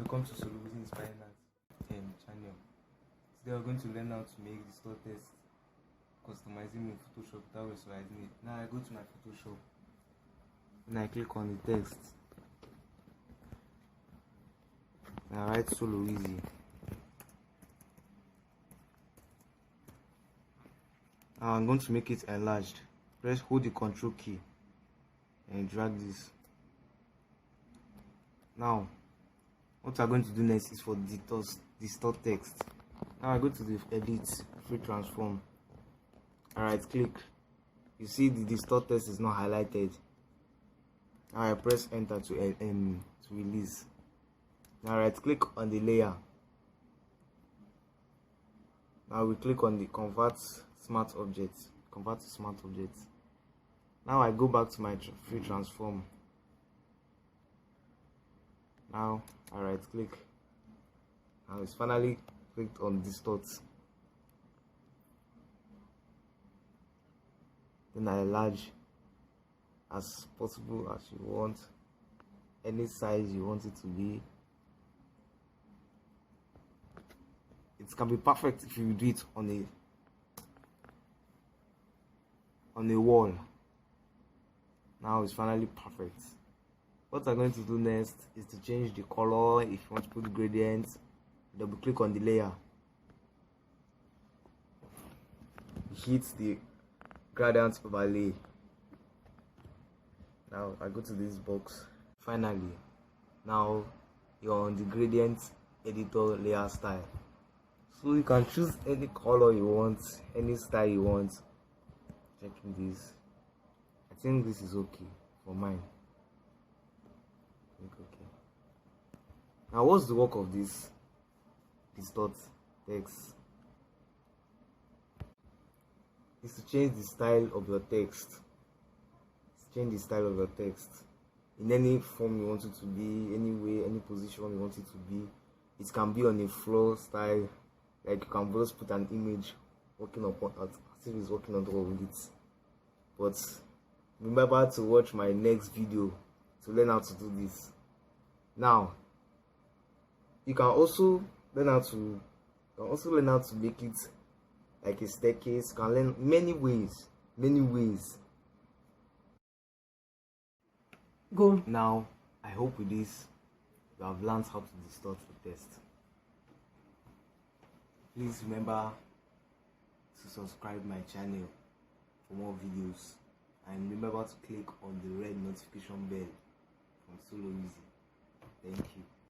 Welcome to Solution Inspiring Art channel. Today we're going to learn how to make the store text, customizing in Photoshop without visualizing it. Now I go to my Photoshop and I click on the text. And I write Solo Easy. Now I'm going to make it enlarged. Hold the Control key and drag this. Now what I'm going to do next is for distort text. Now I go to the edit, free transform, and right click. You see the distort text is not highlighted. Now I press enter to release. Now right click on the layer. Now we click on the convert smart object, convert to smart object. Now I go back to my free transform. Now I right click. Now it's finally clicked on distort. Then I enlarge as possible as you want, any size you want it to be. It can be perfect if you do it on a wall. Now it's finally perfect. What I'm going to do next is to change the color. If you want to put gradients, double click on the layer, hit the gradient overlay. Now I go to this box. Finally, now you're on the gradient editor layer style, so you can choose any color you want, any style you want. Checking this, I think this is okay for mine. Okay. Now what's the work of this distort text? Is to change the style of your text. Change the style of your text in any form you want it to be, any way, any position you want it to be. It can be on a floor style, like you can just put an image working upon as if it's working on top of it. But remember to watch my next video to learn how to do this. Now you can also learn how to make it like a staircase. You can learn many ways. Go. Now I hope with this you have learned how to distort the text. Please remember to subscribe my channel for more videos, and remember to click on the red notification bell from Solo Easy. Thank you.